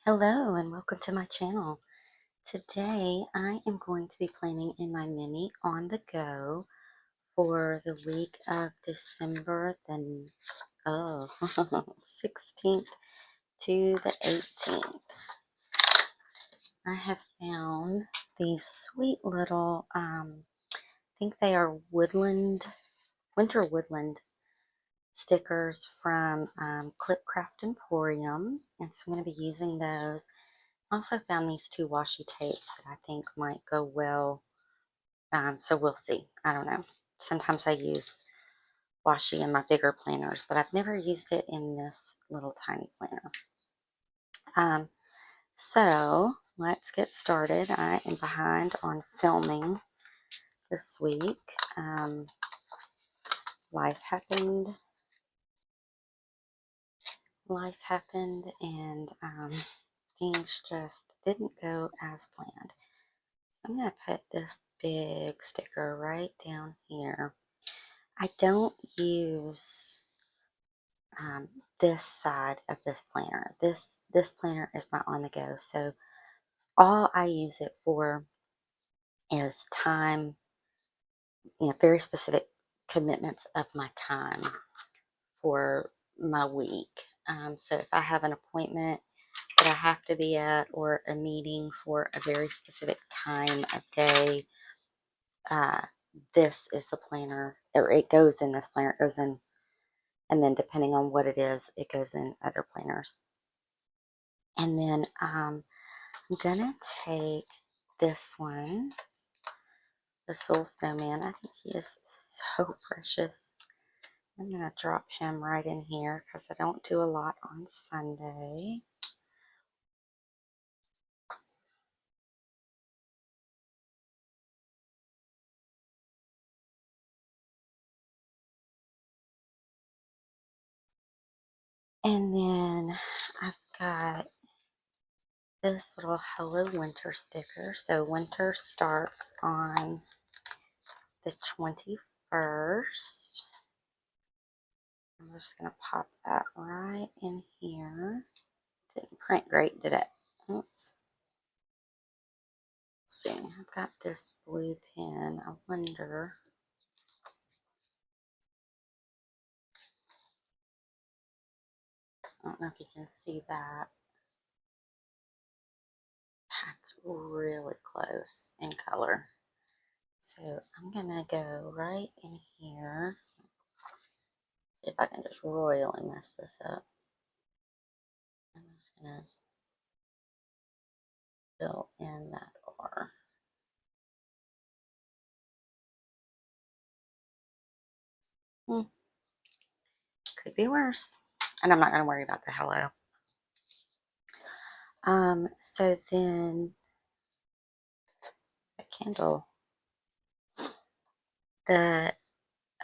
Hello and welcome to my channel. Today I am going to be planning in my mini on the go for the week of December the 16th to the 18th. I have found these sweet little, I think they are Winter Woodland stickers from Clip Craft Emporium, and so I'm going to be using those. I also found these two washi tapes that I think might go well, so we'll see. I don't know. Sometimes I use washi in my bigger planners, but I've never used it in this little tiny planner. So let's get started. I am behind on filming this week. Life happened, and things just didn't go as planned. I'm going to put this big sticker right down here. I don't use this side of this planner. This planner is my on the go, so all I use it for is time, very specific commitments of my time for my week. So if I have an appointment that I have to be at or a meeting for a very specific time of day, this is the planner, or it goes in this planner. It goes in, and then depending on what it is, it goes in other planners. And then I'm gonna take this one, this little snowman. I think he is so precious. I'm gonna drop him right in here because I don't do a lot on Sunday. And then I've got this little Hello Winter sticker. So winter starts on the 21st. I'm just going to pop that right in here. Didn't print great, did it? Oops. Let's see. I've got this blue pen. I wonder. I don't know if you can see that. That's really close in color. So I'm going to go right in here. See if I can just royally mess this up. I'm just going to fill in that R. Could be worse. And I'm not going to worry about the hello. So then the candle,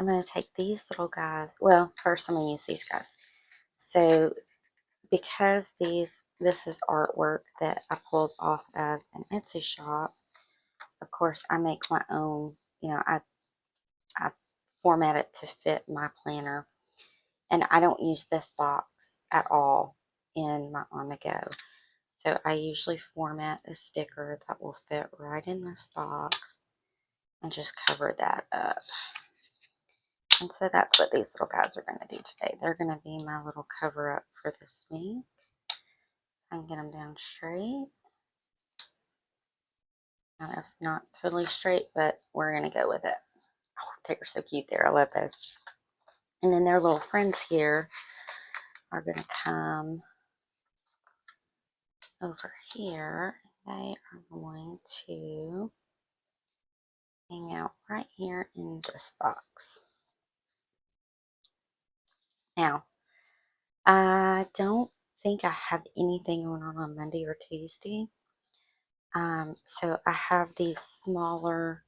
I'm going to take these little guys. Well, first I'm going to use these guys. So because this is artwork that I pulled off of an Etsy shop, of course I make my own, I format it to fit my planner, and I don't use this box at all in my on the go. So I usually format a sticker that will fit right in this box and just cover that up. And so that's what these little guys are going to do today. They're going to be my little cover up for this week. I can get them down straight. Now that's not totally straight, but we're going to go with it. Oh, they are so cute there. I love those. And then their little friends here are going to come over here. They are going to hang out right here in this box. Now, I don't think I have anything going on Monday or Tuesday. So I have these smaller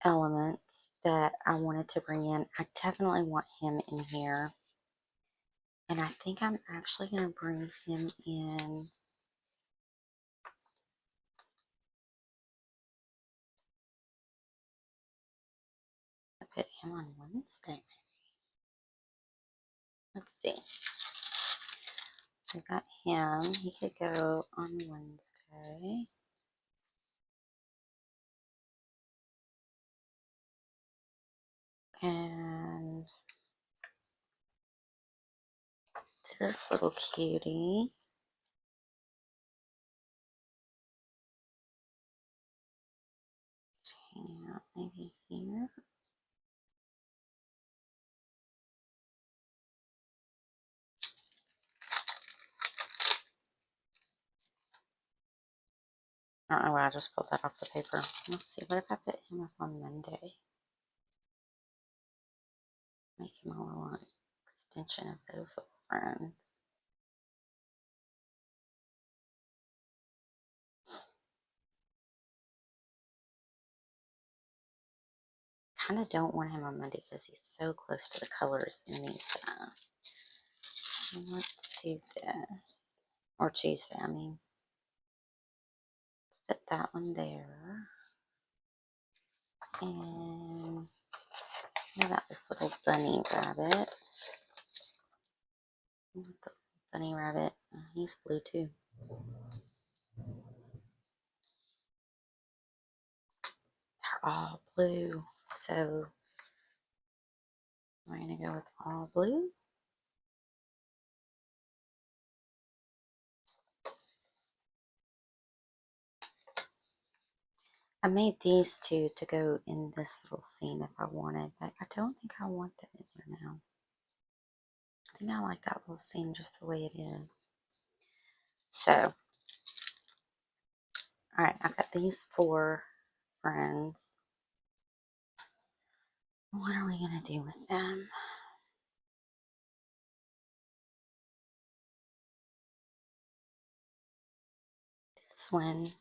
elements that I wanted to bring in. I definitely want him in here. And I think I'm actually going to bring him in. I put him on Wednesday. Let's see. We got him. He could go on Wednesday. And this little cutie. Hang out maybe here. I don't know why I just pulled that off the paper. Let's see, what if I put him up on Monday? Make him a little extension of those little friends. Kind of don't want him on Monday because he's so close to the colors in these guys. So let's do this. Or Tuesday, I mean. Let's put that one there. And what about this little bunny rabbit? The bunny rabbit, he's blue too. They're all blue. So I'm going to go with all blue. I made these two to go in this little scene if I wanted, but I don't think I want them in there now. I think I like that little scene just the way it is. So, alright, I've got these 4 friends. What are we going to do with them? This one,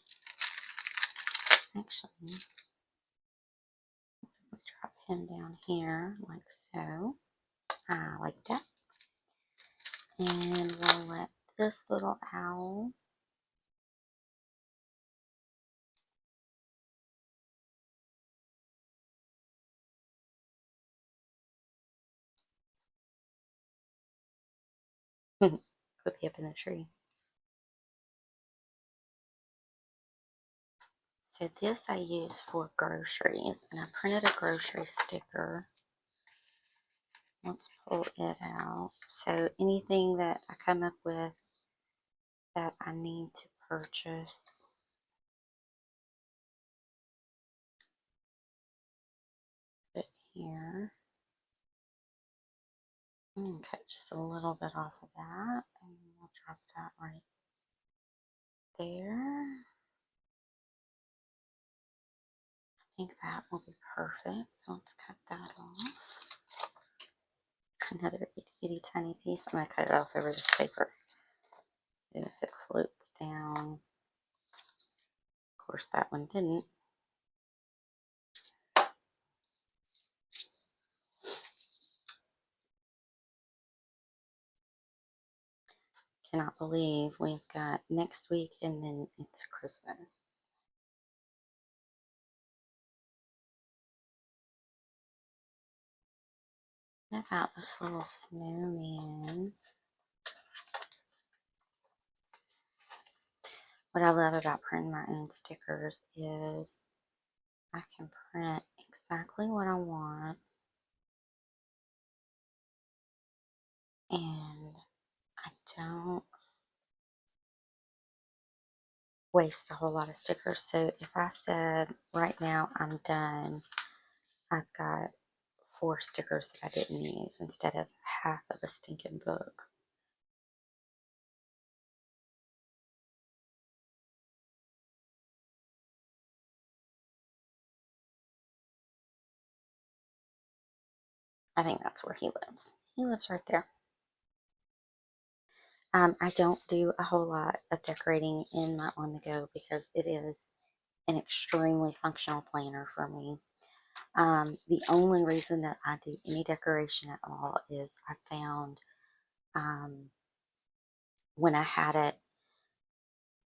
actually, we'll drop him down here like so. Like that. And we'll let this little owl put me up in the tree. So this I use for groceries, and I printed a grocery sticker. Let's pull it out. So anything that I come up with that I need to purchase, put here. Cut just a little bit off of that, and we'll drop that right there. I think that will be perfect. So let's cut that off. Another itty tiny piece. I'm going to cut it off over this paper. See if it floats down. Of course, that one didn't. Cannot believe we've got next week and then it's Christmas. What about this little snowman? What I love about printing my own stickers is I can print exactly what I want, and I don't waste a whole lot of stickers. So if I said right now I'm done, I've got 4 stickers that I didn't use instead of half of a stinking book. I think that's where he lives. He lives right there. I don't do a whole lot of decorating in my on-the-go because it is an extremely functional planner for me. The only reason that I do any decoration at all is I found when I had it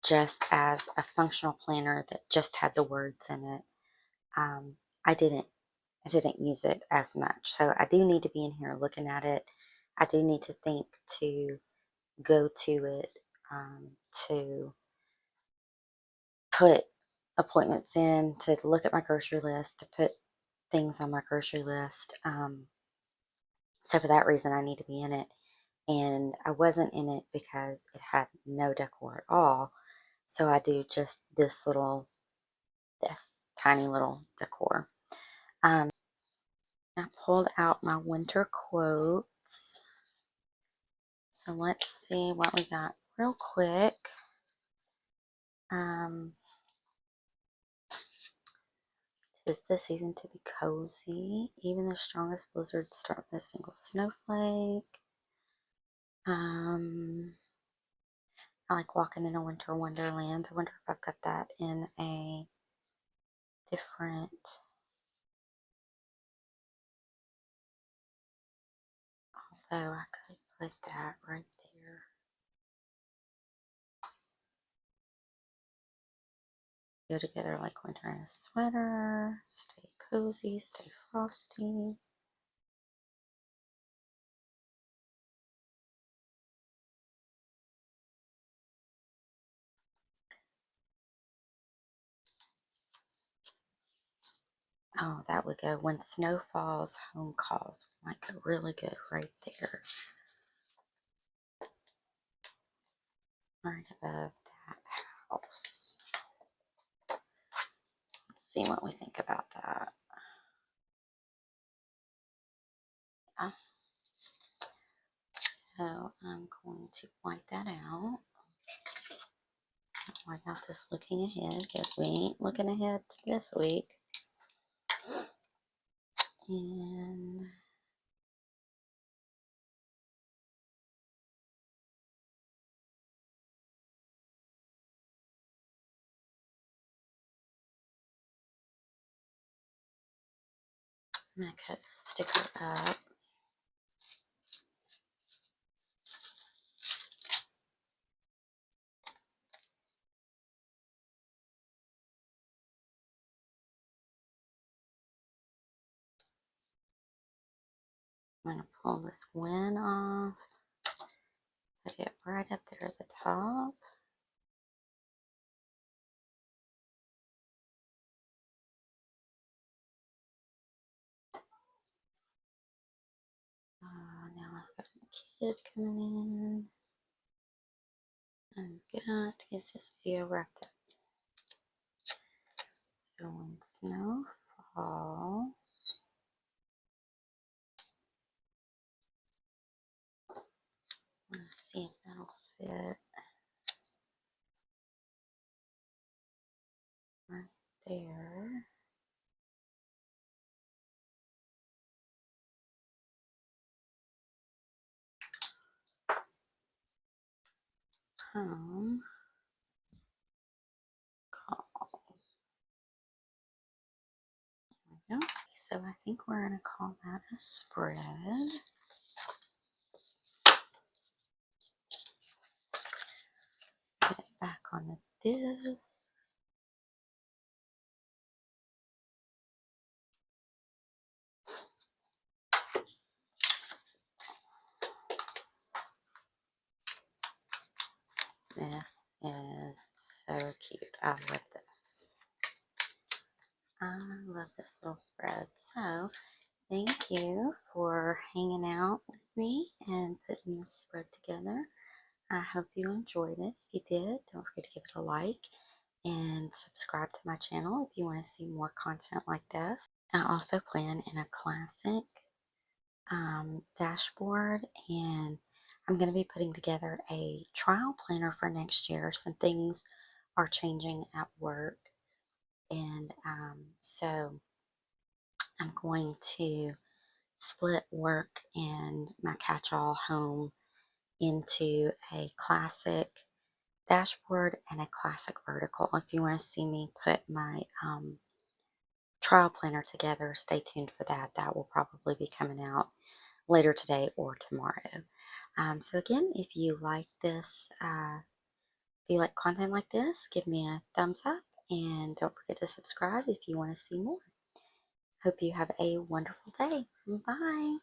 just as a functional planner that just had the words in it, I didn't use it as much. So I do need to be in here looking at it. I do need to think to go to it to put appointments in, to look at my grocery list, to put things on my grocery list. So for that reason, I need to be in it. And I wasn't in it because it had no decor at all. So I do just this tiny little decor. I pulled out my winter quotes. So let's see what we got real quick. Tis the season to be cozy. Even the strongest blizzards start with a single snowflake. I like walking in a winter wonderland. I wonder if I've got that in a different. Although I could put that right there. Go together like winter in a sweater. Stay cozy, stay frosty. Oh, that would go. When snow falls, home calls. Might go really good right there. Right above that house. Let's see what we think about that. Yeah. So I'm going to white that out. White out this looking ahead because we ain't looking ahead to this week. And I'm going to cut the sticker up. I'm going to pull this wing off. Put it right up there at the top. Now I've got my kid coming in. And got to get this video wrapped up. So when snow falls, let's see if that'll fit right there. Home calls. There we go. So I think we're going to call that a spread. Put it back on the dish. This is so cute. I love this. I love this little spread. So thank you for hanging out with me and putting this spread together. I hope you enjoyed it. If you did, don't forget to give it a like and subscribe to my channel if you want to see more content like this. I also plan in a classic dashboard, and I'm going to be putting together a trial planner for next year. Some things are changing at work, and so I'm going to split work and my catch-all home into a classic dashboard and a classic vertical. If you want to see me put my trial planner together, stay tuned for that. That will probably be coming out later today or tomorrow. So again, if you like this, if you like content like this, give me a thumbs up and don't forget to subscribe if you want to see more. Hope you have a wonderful day. Bye.